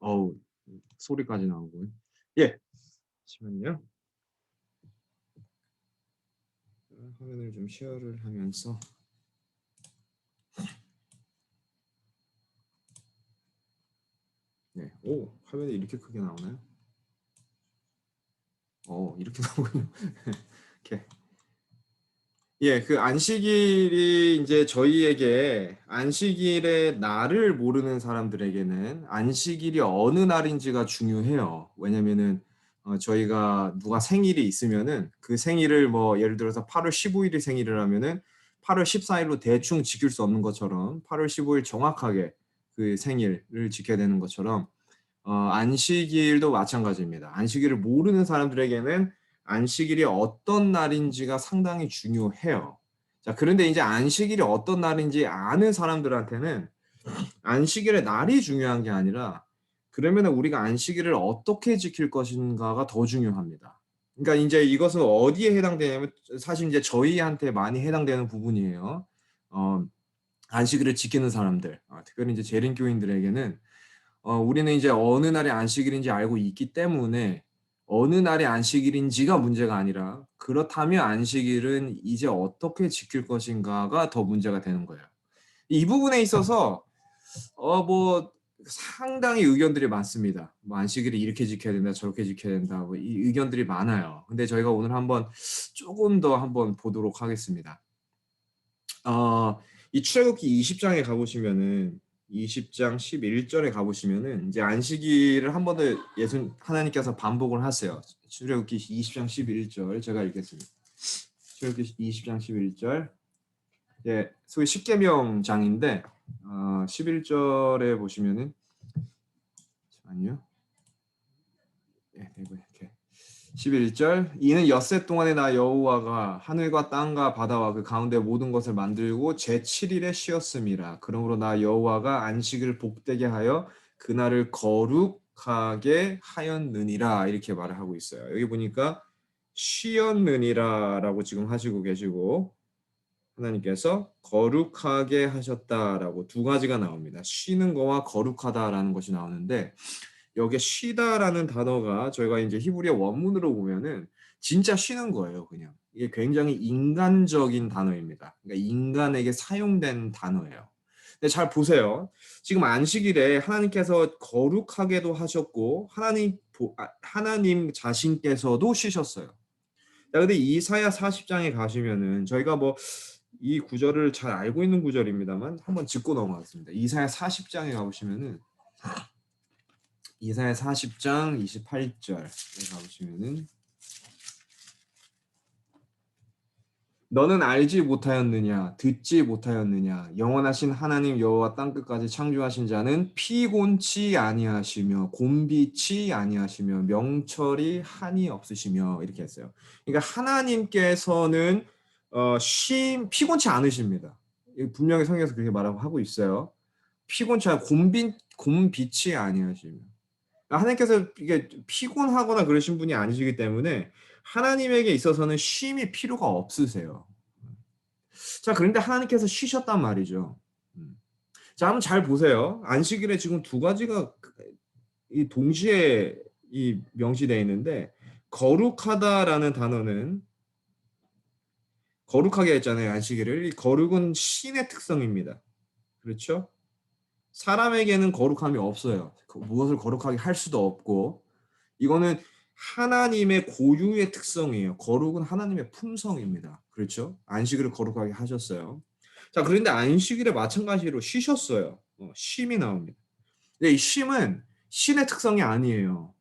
어우, 소리까지 나오고. 예, 잠시만요. 화면을 좀 쉐어를 하면서. 네, 오, 화면이 이렇게 크게 나오나요? 이렇게 나오군요. 이렇게. 예, 그 안식일이 이제 저희에게 안식일의 날을 모르는 사람들에게는 안식일이 어느 날인지가 중요해요. 왜냐면은 저희가 누가 생일이 있으면은 그 생일을 뭐 예를 들어서 8월 15일이 생일이라면은 8월 14일로 대충 지킬 수 없는 것처럼 8월 15일 정확하게 그 생일을 지켜야 되는 것처럼 안식일도 마찬가지입니다. 안식일을 모르는 사람들에게는 안식일이 어떤 날인지가 상당히 중요해요. 자, 그런데 이제 안식일이 어떤 날인지 아는 사람들한테는 안식일의 날이 중요한 게 아니라 그러면 우리가 안식일을 어떻게 지킬 것인가가 더 중요합니다. 그러니까 이제 이것은 어디에 해당되냐면 사실 이제 저희한테 많이 해당되는 부분이에요. 어, 안식일을 지키는 사람들, 특별히 이제 재림교인들에게는 우리는 이제 어느 날이 안식일인지 알고 있기 때문에 어느 날이 안식일인지가 문제가 아니라 그렇다면 안식일은 이제 어떻게 지킬 것인가가 더 문제가 되는 거예요. 이 부분에 있어서 뭐 상당히 의견들이 많습니다. 뭐 안식일을 이렇게 지켜야 된다, 저렇게 지켜야 된다, 뭐 이 의견들이 많아요. 근데 저희가 오늘 한번 조금 더 한번 보도록 하겠습니다. 이 출애굽기 20장에 가보시면은 20장 11절에 가보시면은 이제 안식일을 한 번 더 예수 하나님께서 반복을 하세요. 출애굽기 20장 11절 제가 읽겠습니다. 출애굽기 20장 11절. 예, 소위 십계명장인데 11절에 보시면은 잠깐만요. 예, 이렇게 11절 이는 엿새 동안에 나 여호와가 하늘과 땅과 바다와 그 가운데 모든 것을 만들고 제7일에 쉬었음이라. 그러므로 나 여호와가 안식을 복되게 하여 그날을 거룩하게 하였느니라. 이렇게 말을 하고 있어요. 여기 보니까 쉬었느니라라고 지금 하시고 계시고 하나님께서 거룩하게 하셨다라고 두 가지가 나옵니다. 쉬는 거와 거룩하다라는 것이 나오는데 여기에 쉬다라는 단어가 저희가 이제 히브리어 원문으로 보면은 진짜 쉬는 거예요, 그냥. 이게 굉장히 인간적인 단어입니다. 그러니까 인간에게 사용된 단어예요. 근데 잘 보세요. 지금 안식일에 하나님께서 거룩하게도 하셨고 하나님 자신께서도 쉬셨어요. 자, 근데 이사야 40장에 가시면은 저희가 뭐 이 구절을 잘 알고 있는 구절입니다만 한번 짚고 넘어가겠습니다. 이사야 40장에 가보시면은 이사야 40장 28절에 가보시면은 너는 알지 못하였느냐 듣지 못하였느냐 영원하신 하나님 여호와 땅끝까지 창조하신 자는 피곤치 아니하시며 곤비치 아니하시며 명철이 한이 없으시며 이렇게 했어요. 그러니까 하나님께서는 피곤치 않으십니다. 분명히 성경에서 그렇게 말하고 하고 있어요. 피곤치 않 곤비치 아니하시며 하나님께서 이게 피곤하거나 그러신 분이 아니시기 때문에 하나님에게 있어서는 쉼이 필요가 없으세요. 자, 그런데 하나님께서 쉬셨단 말이죠. 자, 한번 잘 보세요. 안식일에 지금 두 가지가 이 동시에 이 명시되어 있는데 거룩하다라는 단어는 거룩하게 했잖아요. 안식일을. 이 거룩은 신의 특성입니다. 그렇죠? 사람에게는 거룩함이 없어요. 무엇을 거룩하게 할 수도 없고 이거는 하나님의 고유의 특성이에요. 거룩은 하나님의 품성입니다. 그렇죠? 안식일을 거룩하게 하셨어요. 자, 그런데 안식일에 마찬가지로 쉬셨어요. 쉼이 나옵니다. 근데 이 쉼은 신의 특성이 아니에요.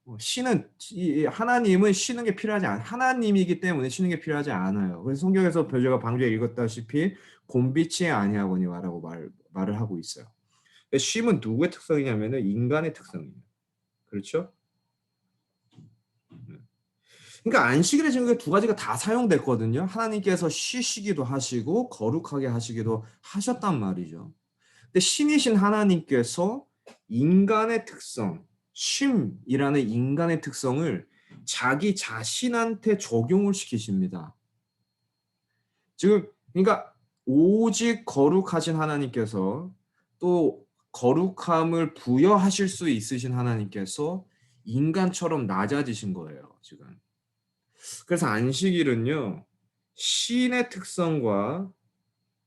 하나님은 쉬는 게 필요하지 않아요. 하나님이기 때문에 쉬는 게 필요하지 않아요. 그래서 성경에서 제가 방주에 읽었다시피 곤비치 아니하거니와라고 말을 하고 있어요. 쉼은 누구의 특성이냐면은 인간의 특성입니다. 그렇죠? 그러니까 안식일에 지금 두 가지가 다 사용됐거든요. 하나님께서 쉬시기도 하시고 거룩하게 하시기도 하셨단 말이죠. 근데 신이신 하나님께서 인간의 특성, 쉼이라는 인간의 특성을 자기 자신한테 적용을 시키십니다. 지금 그러니까 오직 거룩하신 하나님께서 또 거룩함을 부여하실 수 있으신 하나님께서 인간처럼 낮아지신 거예요, 지금. 그래서 안식일은요, 신의 특성과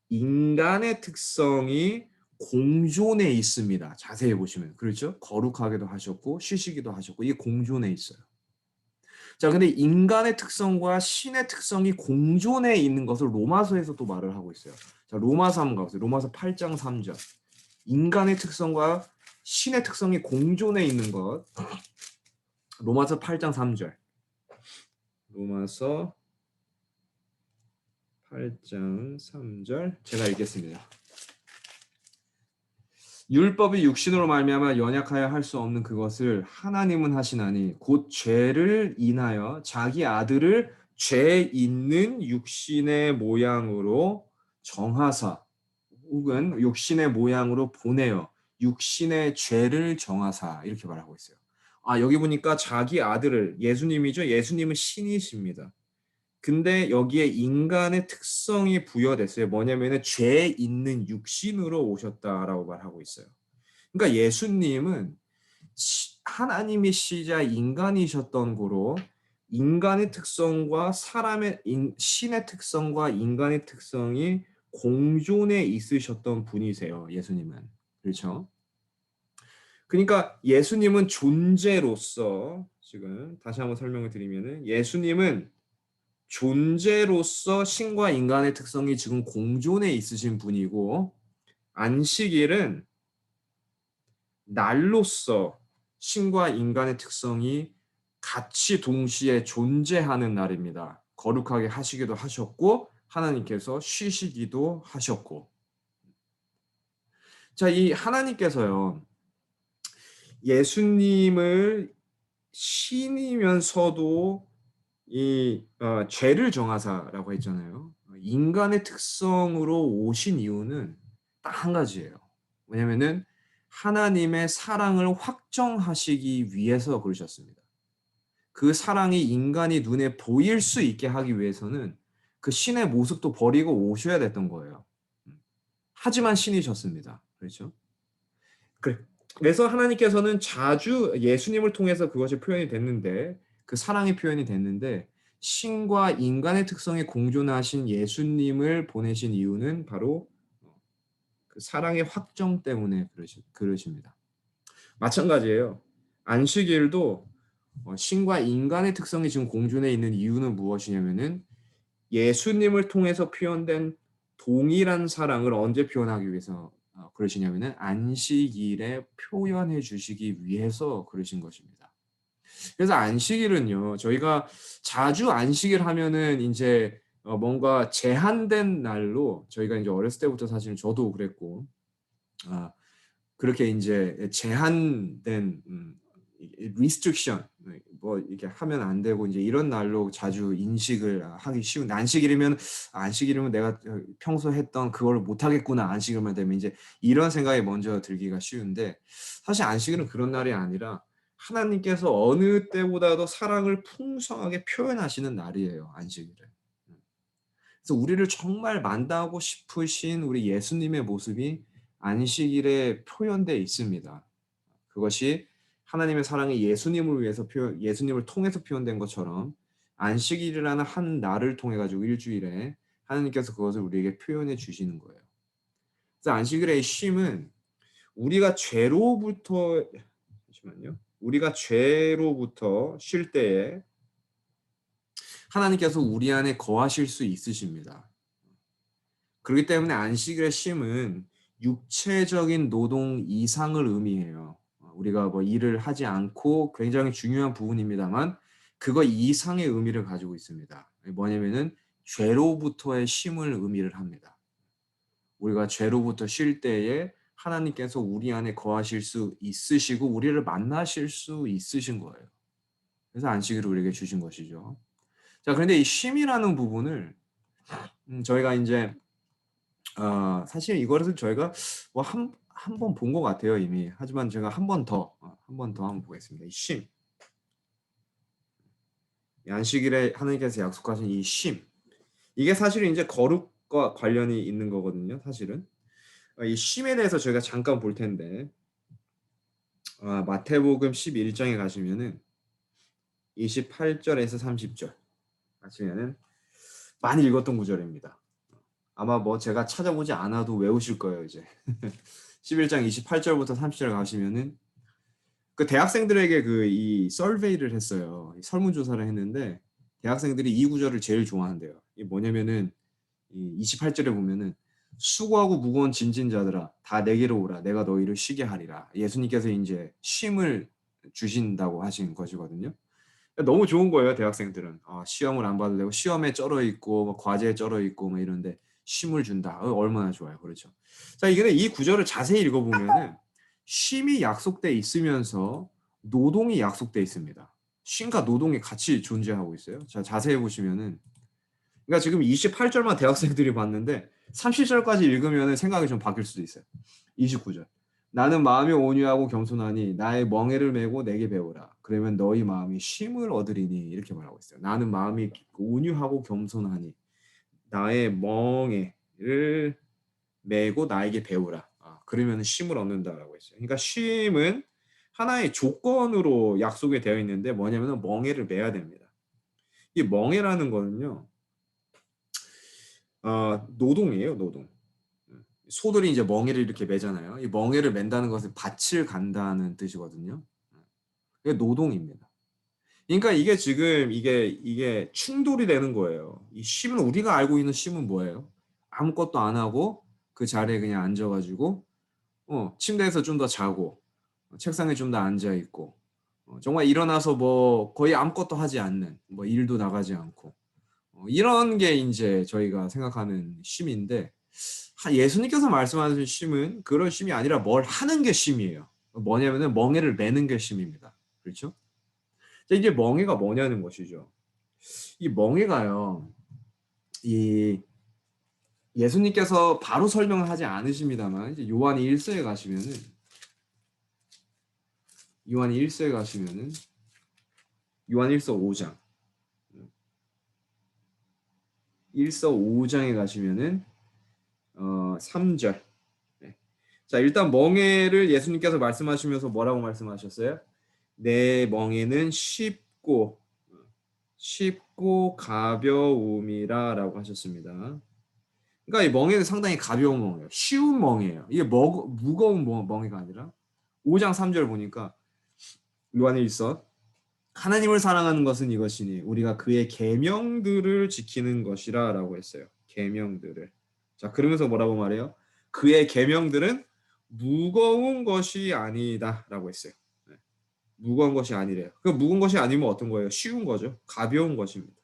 인간의 특성이 공존해 있습니다. 자세히 보시면. 그렇죠? 거룩하기도 하셨고, 쉬시기도 하셨고, 이게 공존해 있어요. 자, 근데 인간의 특성과 신의 특성이 공존해 있는 것을 로마서에서 또 말을 하고 있어요. 자, 로마서 한번 가보세요. 로마서 8장 3절. 인간의 특성과 신의 특성이 공존해 있는 것. 로마서 8장 3절. 로마서 8장 3절. 제가 읽겠습니다. 율법이 육신으로 말미암아 연약하여 할 수 없는 그것을 하나님은 하시나니 곧 죄를 인하여 자기 아들을 죄 있는 육신의 모양으로 정하사 혹은 육신의 모양으로 보내어 육신의 죄를 정하사 이렇게 말하고 있어요. 아, 여기 보니까 자기 아들을 예수님이죠. 예수님은 신이십니다. 근데 여기에 인간의 특성이 부여됐어요. 뭐냐면은 죄 있는 육신으로 오셨다라고 말하고 있어요. 그러니까 예수님은 하나님이시자 인간이셨던 거로 인간의 특성과 신의 특성과 인간의 특성이 공존해 있으셨던 분이세요. 예수님은. 그렇죠? 그러니까 예수님은 존재로서 지금 다시 한번 설명을 드리면은 예수님은 존재로서 신과 인간의 특성이 지금 공존해 있으신 분이고 안식일은 날로서 신과 인간의 특성이 같이 동시에 존재하는 날입니다. 거룩하게 하시기도 하셨고 하나님께서 쉬시기도 하셨고. 자, 이 하나님께서요. 예수님을 신이면서도 죄를 정하사라고 했잖아요. 인간의 특성으로 오신 이유는 딱 한 가지예요. 왜냐면은 하나님의 사랑을 확정하시기 위해서 그러셨습니다. 그 사랑이 인간이 눈에 보일 수 있게 하기 위해서는 그 신의 모습도 버리고 오셔야 됐던 거예요. 하지만 신이셨습니다. 그렇죠? 그래서 하나님께서는 자주 예수님을 통해서 그것이 표현이 됐는데 그 사랑이 표현이 됐는데 신과 인간의 특성에 공존하신 예수님을 보내신 이유는 바로 그 사랑의 확정 때문에 그러십니다. 마찬가지예요. 안식일도 신과 인간의 특성이 지금 공존해 있는 이유는 무엇이냐면은 예수님을 통해서 표현된 동일한 사랑을 언제 표현하기 위해서 그러시냐면은 안식일에 표현해 주시기 위해서 그러신 것입니다. 그래서 안식일은요, 저희가 자주 안식일 하면은 이제 뭔가 제한된 날로 저희가 이제 어렸을 때부터 사실은 저도 그랬고, 아, 그렇게 이제 제한된 restriction 뭐 이렇게 하면 안 되고 이제 이런 날로 자주 인식을 하기 쉬운 안식일이면 내가 평소 했던 그걸 못 하겠구나 안식일만 되면 이제 이런 생각이 먼저 들기가 쉬운데 사실 안식일은 그런 날이 아니라 하나님께서 어느 때보다도 사랑을 풍성하게 표현하시는 날이에요 안식일은. 그래서 우리를 정말 만나고 싶으신 우리 예수님의 모습이 안식일에 표현되어 있습니다. 그것이 하나님의 사랑이 예수님을 통해서 표현된 것처럼 안식일이라는 한 날을 통해 가지고 일주일에 하나님께서 그것을 우리에게 표현해 주시는 거예요. 그래서 안식일의 쉼은 우리가 죄로부터 잠시만요. 우리가 죄로부터 쉴 때에 하나님께서 우리 안에 거하실 수 있으십니다. 그렇기 때문에 안식일의 쉼은 육체적인 노동 이상을 의미해요. 우리가 뭐 일을 하지 않고 굉장히 중요한 부분입니다만 그거 이상의 의미를 가지고 있습니다. 뭐냐면은 죄로부터의 쉼을 의미를 합니다. 우리가 죄로부터 쉴 때에 하나님께서 우리 안에 거하실 수 있으시고 우리를 만나실 수 있으신 거예요. 그래서 안식일을 우리에게 주신 것이죠. 자, 그런데 이 쉼이라는 부분을 저희가 이제 사실 이거를 저희가 뭐 한 번 본 것 같아요, 이미. 하지만 제가 한 번 더 한번 보겠습니다. 이 쉼. 이 안식일에 하나님께서 약속하신 이 쉼. 이게 사실은 이제 거룩과 관련이 있는 거거든요, 사실은. 이 쉼에 대해서 저희가 잠깐 볼 텐데 마태복음 11장에 가시면은 28절에서 30절 가시면은 많이 읽었던 구절입니다. 아마 뭐 제가 찾아보지 않아도 외우실 거예요, 이제. 11장 28절부터 30절 가시면은 그 대학생들에게 그 이 서베이를 했어요. 설문조사를 했는데 대학생들이 이 구절을 제일 좋아한대요. 이게 뭐냐면은 이 28절에 보면은 수고하고 무거운 짐진 자들아 다 내게로 오라 내가 너희를 쉬게 하리라. 예수님께서 이제 쉼을 주신다고 하신 것이거든요. 너무 좋은 거예요, 대학생들은. 시험을 안 봐도 되고 시험에 쩔어 있고 뭐 과제에 쩔어 있고 뭐 이런데 쉼을 준다. 얼마나 좋아요. 그렇죠. 자, 이게 이 구절을 자세히 읽어 보면은 쉼이 약속돼 있으면서 노동이 약속돼 있습니다. 쉼과 노동이 같이 존재하고 있어요. 자, 자세히 보시면은 그러니까 지금 28절만 대학생들이 봤는데 30절까지 읽으면 생각이 좀 바뀔 수도 있어요. 29절. 나는 마음이 온유하고 겸손하니 나의 멍에를 메고 내게 배우라. 그러면 너희 마음이 쉼을 얻으리니 이렇게 말하고 있어요. 나는 마음이 온유하고 겸손하니 나의 멍에를 메고 나에게 배우라. 그러면 쉼을 얻는다라고 했어요. 그러니까 쉼은 하나의 조건으로 약속이 되어 있는데 뭐냐면 멍에를 메야 됩니다. 이 멍에라는 거는요. 노동이에요, 노동. 소들이 이제 멍에를 이렇게 매잖아요. 이 멍에를 맨다는 것은 밭을 간다는 뜻이거든요. 이게 노동입니다. 그러니까 이게 지금 이게 충돌이 되는 거예요. 이 쉼은 우리가 알고 있는 쉼은 뭐예요? 아무것도 안 하고 그 자리에 그냥 앉아가지고 침대에서 좀 더 자고 책상에 좀 더 앉아 있고 정말 일어나서 뭐 거의 아무것도 하지 않는 뭐 일도 나가지 않고 이런 게 이제 저희가 생각하는 쉼인데 예수님께서 말씀하신 쉼은 그런 쉼이 아니라 뭘 하는 게 쉼이에요. 뭐냐면은 멍에를 매는 게 쉼입니다. 그렇죠? 이제 멍에가 뭐냐는 것이죠. 이 멍에가요. 이 예수님께서 바로 설명을 하지 않으십니다만 이제 요한 1서에 가시면은 요한 1서 5장 1서 5장에 가시면은 3절. 네. 자, 일단 멍에를 예수님께서 말씀하시면서 뭐라고 말씀하셨어요? 내 멍에는 쉽고 가벼움이라라고 하셨습니다. 그러니까 이 멍에는 상당히 가벼운 멍이에요. 쉬운 멍이에요. 이게 무거운 멍이가 아니라 5장 3절 보니까 요한일서 하나님을 사랑하는 것은 이것이니 우리가 그의 계명들을 지키는 것이라라고 했어요. 계명들을. 자, 그러면서 뭐라고 말해요? 그의 계명들은 무거운 것이 아니다라고 했어요. 네. 무거운 것이 아니래요. 그 무거운 것이 아니면 어떤 거예요? 쉬운 거죠. 가벼운 것입니다.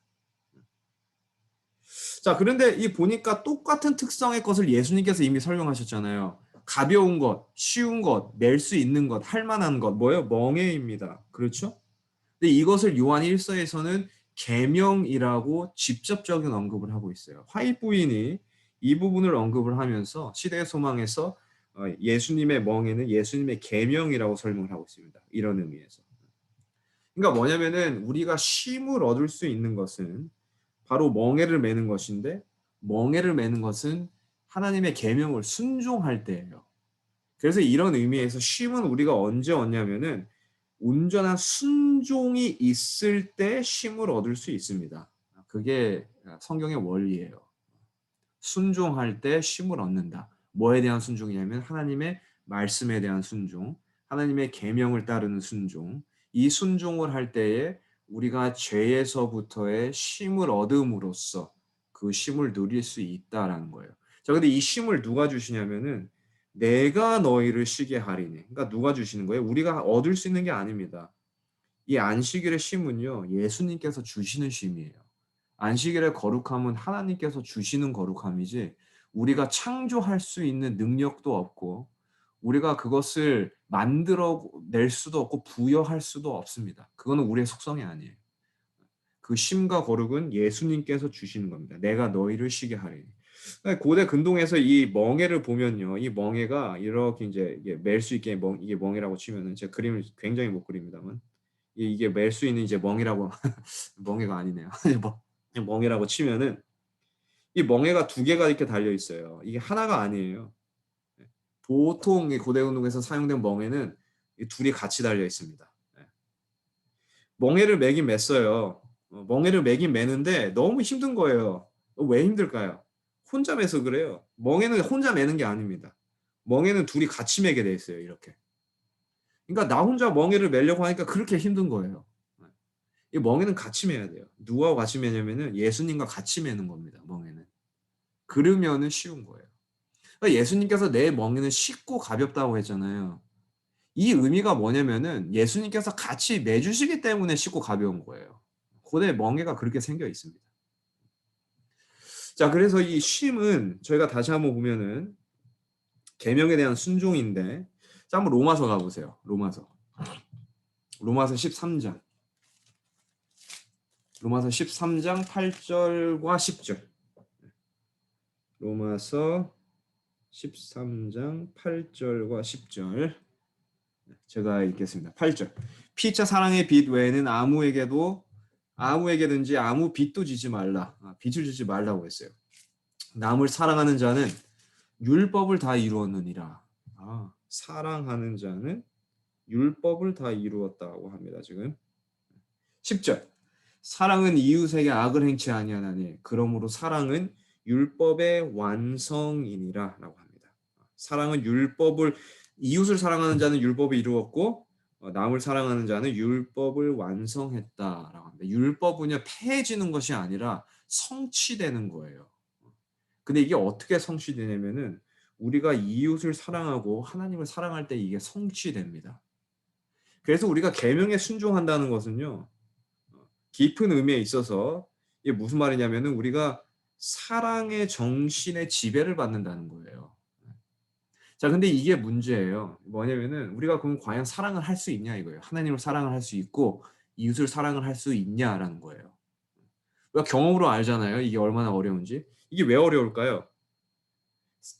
자, 그런데 이 보니까 똑같은 특성의 것을 예수님께서 이미 설명하셨잖아요. 가벼운 것, 쉬운 것, 낼 수 있는 것, 할 만한 것, 뭐예요? 멍에입니다. 그렇죠? 근데 이것을 요한 1서에서는 계명이라고 직접적인 언급을 하고 있어요. 화이트 부인이 이 부분을 언급을 하면서 시대의 소망에서 예수님의 멍에는 예수님의 계명이라고 설명을 하고 있습니다. 이런 의미에서. 그러니까 뭐냐면은 우리가 쉼을 얻을 수 있는 것은 바로 멍에를 매는 것인데 멍에를 매는 것은 하나님의 계명을 순종할 때예요. 그래서 이런 의미에서 쉼은 우리가 언제 얻냐면은 온전한 순종이 있을 때 쉼을 얻을 수 있습니다. 그게 성경의 원리예요. 순종할 때 쉼을 얻는다. 뭐에 대한 순종이냐면 하나님의 말씀에 대한 순종, 하나님의 계명을 따르는 순종. 이 순종을 할 때에 우리가 죄에서부터의 쉼을 얻음으로써 그 쉼을 누릴 수 있다라는 거예요. 자, 근데 이 쉼을 누가 주시냐면은 내가 너희를 쉬게 하리니. 그러니까 누가 주시는 거예요? 우리가 얻을 수 있는 게 아닙니다. 이 안식일의 쉼은요, 예수님께서 주시는 쉼이에요. 안식일의 거룩함은 하나님께서 주시는 거룩함이지, 우리가 창조할 수 있는 능력도 없고, 우리가 그것을 만들어 낼 수도 없고, 부여할 수도 없습니다. 그거는 우리의 속성이 아니에요. 그 쉼과 거룩은 예수님께서 주시는 겁니다. 내가 너희를 쉬게 하리니. 고대 근동에서 이 멍에를 보면요, 이 멍에가 이렇게 이제 멜 수 있게 이게 멍이라고 치면은 제가 그림을 굉장히 못 그립니다만 이게 멜 수 있는 이제 멍이라고 멍에가 아니네요. 멍이라고 치면은 이 멍에가 두 개가 이렇게 달려 있어요. 이게 하나가 아니에요. 보통 이 고대 운동에서 사용된 멍에는 이 둘이 같이 달려 있습니다. 예. 멍에를 매긴 맸어요. 멍에를 매긴 매는데 너무 힘든 거예요. 왜 힘들까요? 혼자 매서 그래요. 멍에는 혼자 매는 게 아닙니다. 멍에는 둘이 같이 매게 돼 있어요, 이렇게. 그러니까 나 혼자 멍에를 매려고 하니까 그렇게 힘든 거예요. 예. 이 멍에는 같이 매야 돼요. 누구와 같이 매냐면은 예수님과 같이 매는 겁니다, 멍에는. 그러면은 쉬운 거예요. 그러니까 예수님께서 내 멍에는 쉽고 가볍다고 했잖아요. 이 의미가 뭐냐면은 예수님께서 같이 매주시기 때문에 쉽고 가벼운 거예요. 고대 멍에가 그렇게 생겨 있습니다. 자, 그래서 이 쉼은 저희가 다시 한번 보면은 계명에 대한 순종인데, 자, 한번 로마서 가보세요. 로마서 13장. 로마서 13장 8절과 10절. 로마서 13장 8절과 10절. 제가 읽겠습니다. 8절. 피차 사랑의 빚 외에는 아무에게든지 아무 빚도 지지 말라. 빚을 지지 말라고 했어요. 남을 사랑하는 자는 율법을 다 이루었느니라. 사랑하는 자는 율법을 다 이루었다고 합니다. 지금 10절. 사랑은 이웃에게 악을 행치 아니하나니 그러므로 사랑은 율법의 완성이니라라고 합니다. 사랑은 이웃을 사랑하는 자는 율법을 이루었고 남을 사랑하는 자는 율법을 완성했다라고 합니다. 율법은요 폐해지는 것이 아니라 성취되는 거예요. 근데 이게 어떻게 성취되냐면은 우리가 이웃을 사랑하고 하나님을 사랑할 때 이게 성취됩니다. 그래서 우리가 계명에 순종한다는 것은요. 깊은 의미에 있어서 이게 무슨 말이냐면은 우리가 사랑의 정신의 지배를 받는다는 거예요. 자, 근데 이게 문제예요. 뭐냐면은 우리가 그럼 과연 사랑을 할 수 있냐 이거예요. 하나님을 사랑을 할 수 있고 이웃을 사랑을 할 수 있냐라는 거예요. 우리가 경험으로 알잖아요. 이게 얼마나 어려운지. 이게 왜 어려울까요?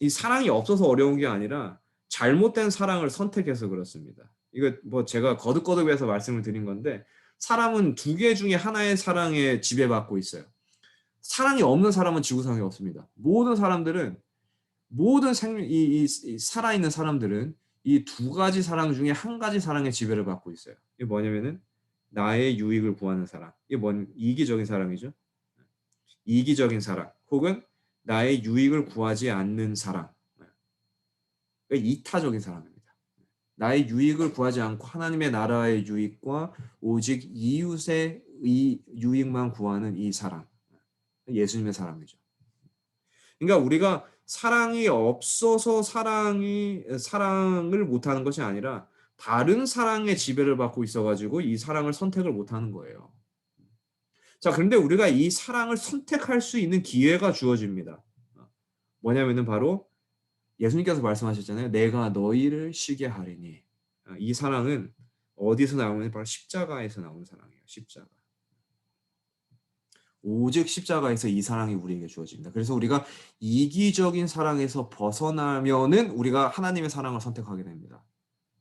이 사랑이 없어서 어려운 게 아니라 잘못된 사랑을 선택해서 그렇습니다. 이거 뭐 제가 거듭거듭해서 말씀을 드린 건데 사람은 두 개 중에 하나의 사랑에 지배받고 있어요. 사랑이 없는 사람은 지구상에 없습니다. 모든 이 살아있는 사람들은 이 두 가지 사랑 중에 한 가지 사랑의 지배를 받고 있어요. 이게 뭐냐면은 나의 유익을 구하는 사랑. 이게 뭔 이기적인 사랑이죠. 이기적인 사랑 혹은 나의 유익을 구하지 않는 사랑. 그러니까 이타적인 사랑입니다. 나의 유익을 구하지 않고 하나님의 나라의 유익과 오직 이웃의 이 유익만 구하는 이 사랑. 예수님의 사랑이죠. 그러니까 우리가 사랑이 없어서 사랑을 못하는 것이 아니라 다른 사랑의 지배를 받고 있어가지고 이 사랑을 선택을 못하는 거예요. 자, 그런데 우리가 이 사랑을 선택할 수 있는 기회가 주어집니다. 뭐냐면은 바로 예수님께서 말씀하셨잖아요. 내가 너희를 쉬게 하리니. 이 사랑은 어디서 나오는 바로 십자가에서 나오는 사랑이에요. 십자가. 오직 십자가에서 이 사랑이 우리에게 주어집니다. 그래서 우리가 이기적인 사랑에서 벗어나면은 우리가 하나님의 사랑을 선택하게 됩니다.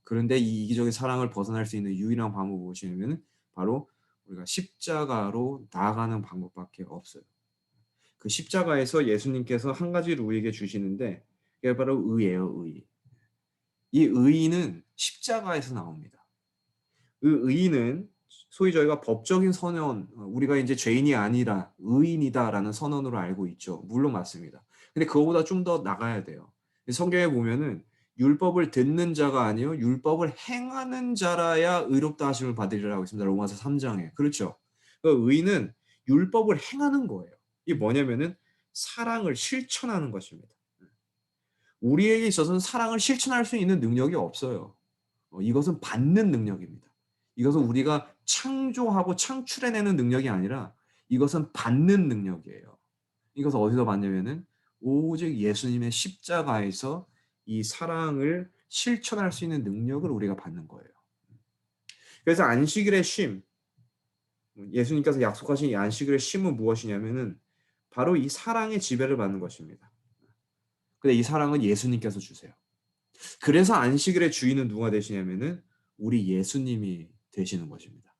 그런데 이 이기적인 사랑을 벗어날 수 있는 유일한 방법이 무엇이냐면 바로 우리가 십자가로 나아가는 방법밖에 없어요. 그 십자가에서 예수님께서 한 가지를 우리에게 주시는데 그게 바로 의예요, 의. 이 의는 십자가에서 나옵니다. 그 의는 소위 저희가 법적인 선언, 우리가 이제 죄인이 아니라 의인이다라는 선언으로 알고 있죠. 물론 맞습니다. 근데 그거보다 좀 더 나가야 돼요. 성경에 보면은 율법을 듣는 자가 아니요 율법을 행하는 자라야 의롭다 하심을 받으리라고 있습니다. 로마서 3장에. 그렇죠. 그 의는 율법을 행하는 거예요. 이게 뭐냐면은 사랑을 실천하는 것입니다. 우리에게 있어서는 사랑을 실천할 수 있는 능력이 없어요. 이것은 받는 능력입니다. 이것은 우리가 창조하고 창출해내는 능력이 아니라 이것은 받는 능력이에요. 이것을 어디서 받냐면은 오직 예수님의 십자가에서 이 사랑을 실천할 수 있는 능력을 우리가 받는 거예요. 그래서 안식일의 쉼, 예수님께서 약속하신 이 안식일의 쉼은 무엇이냐면은 바로 이 사랑의 지배를 받는 것입니다. 근데 이 사랑은 예수님께서 주세요. 그래서 안식일의 주인은 누가 되시냐면은 우리 예수님이 되시는 것입니다.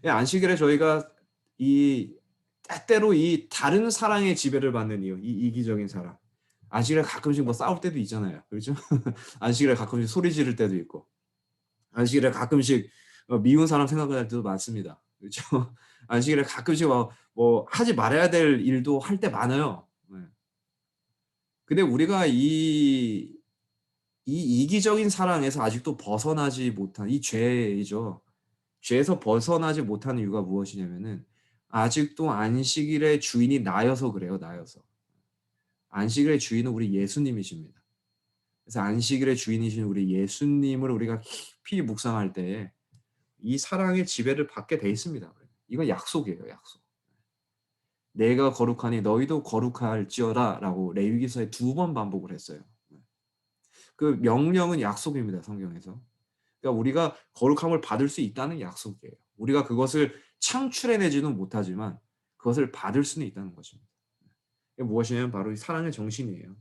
안식일에 저희가 이 때때로 이 다른 사랑의 지배를 받는 이유, 이 이기적인 사랑. 안식일에 가끔씩 뭐 싸울 때도 있잖아요. 그렇죠? 안식일에 가끔씩 소리 지를 때도 있고 안식일에 가끔씩 미운 사람 생각날 때도 많습니다. 그렇죠? 안식일에 가끔씩 뭐 하지 말아야 될 일도 할 때 많아요. 네. 근데 우리가 이 이기적인 사랑에서 아직도 벗어나지 못한 이 죄이죠. 죄에서 벗어나지 못하는 이유가 무엇이냐면은 아직도 안식일의 주인이 나여서 그래요, 나여서. 안식일의 주인은 우리 예수님이십니다. 그래서 안식일의 주인이신 우리 예수님을 우리가 깊이 묵상할 때에 이 사랑의 지배를 받게 돼 있습니다. 이건 약속이에요, 약속. "내가 거룩하니 너희도 거룩할지어다."라고 레위기서에 2번 반복을 했어요. 그 명령은 약속입니다, 성경에서. 그러니까 우리가 거룩함을 받을 수 있다는 약속이에요. 우리가 그것을 창출해 내지는 못하지만 그것을 받을 수는 있다는 것입니다. 이게 무엇이냐면 바로 이 사랑의 정신이에요.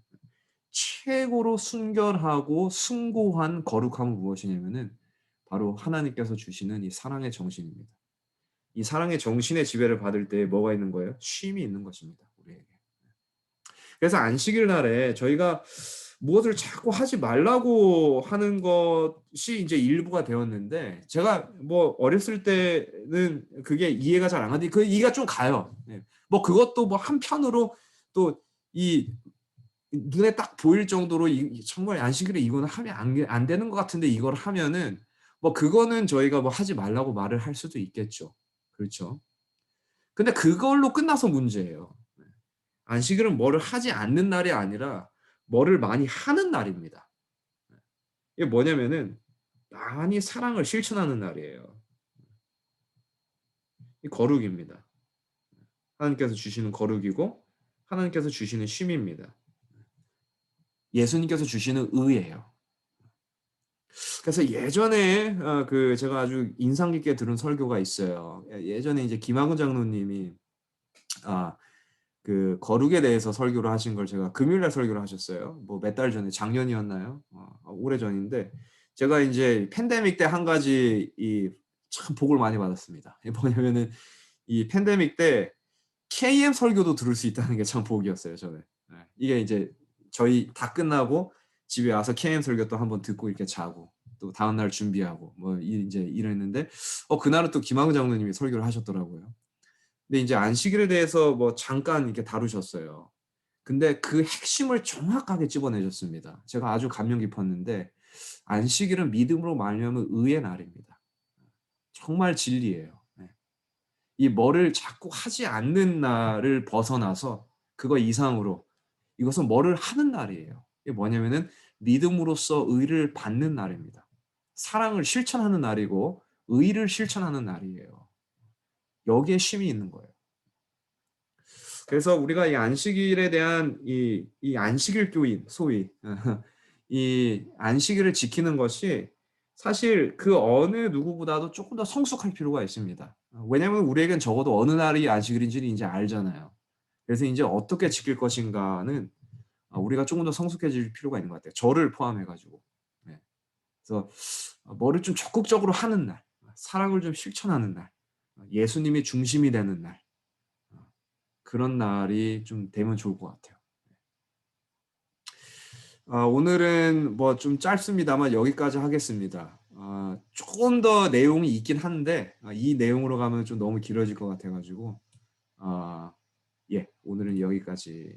최고로 순결하고 숭고한 거룩함은 무엇이냐면은 바로 하나님께서 주시는 이 사랑의 정신입니다. 이 사랑의 정신의 지배를 받을 때 뭐가 있는 거예요? 쉼이 있는 것입니다, 우리에게. 그래서 안식일 날에 저희가 무엇을 자꾸 하지 말라고 하는 것이 이제 일부가 되었는데 제가 뭐 어렸을 때는 그게 이해가 잘 안 가는데 그 이해가 좀 가요. 네. 뭐 그것도 뭐 한편으로 또 이 눈에 딱 보일 정도로 정말 안식일에 이거는 하면 안 되는 것 같은데 이걸 하면은 뭐 그거는 저희가 뭐 하지 말라고 말을 할 수도 있겠죠. 그렇죠. 근데 그걸로 끝나서 문제예요. 네. 안식일은 뭐를 하지 않는 날이 아니라 뭐를 많이 하는 날입니다. 네. 이게 뭐냐면은 많이 사랑을 실천하는 날이에요. 이 거룩입니다. 하나님께서 주시는 거룩이고 하나님께서 주시는 쉼입니다. 예수님께서 주시는 의예요. 그래서 예전에 그 제가 아주 인상 깊게 들은 설교가 있어요. 예전에 이제 김학은 장로님이 아 그 거룩에 대해서 설교를 하신 걸 제가 금요일 날 설교를 하셨어요. 뭐 몇 달 전에 작년이었나요? 오래전인데 제가 인제 팬데믹 때 한 가지 참 복을 많이 받았습니다. 이게 뭐냐면은 이 팬데믹 때 KM 설교도 들을 수 있다는 게 참 복이었어요, 저는. 예. 이게 이제 저희 다 끝나고 집에 와서 KM 설교 또 한번 듣고 이렇게 자고 또 다음날 준비하고 뭐 인제 이랬는데 그날은 또 김학의 장로님이 설교를 하셨더라고요. 근데 인제 안식일에 대해서 뭐 잠깐 이렇게 다루셨어요. 근데 그 핵심을 정확하게 집어내셨습니다. 제가 아주 감명 깊었는데 안식일은 믿음으로 말미암은 의의 날입니다. 정말 진리예요. 네. 이 뭐를 자꾸 하지 않는 날을 벗어나서 그거 이상으로 이것은 뭐를 하는 날이에요. 이게 뭐냐면은 믿음으로써 의를 받는 날입니다. 사랑을 실천하는 날이고 의를 실천하는 날이에요. 여기에 쉼이 있는 거예요. 그래서 우리가 이 안식일에 대한 이 안식일 교인 소위 이 안식일을 지키는 것이 사실 그 어느 누구보다도 쪼끔 더 성숙할 필요가 있습니다. 왜냐하면 우리에겐 적어도 어느 날이 안식일인지는 인제 알잖아요. 그래서 인제 어떻게 지킬 것인가는 우리가 쪼금 더 성숙해질 필요가 있는 것 같아요, 저를 포함해 가지고. 네. 그래서 뭐를 좀 적극적으로 하는 날, 사랑을 좀 실천하는 날, 예수님이 중심이 되는 날 그런 날이 좀 되면 좋을 것 같아요. 오늘은 뭐 좀 짧습니다만 여기까지 하겠습니다. 쪼금 더 내용이 있긴 한데 이 내용으로 가면 좀 너무 길어질 것 같아 가지고 아 예 오늘은 여기까지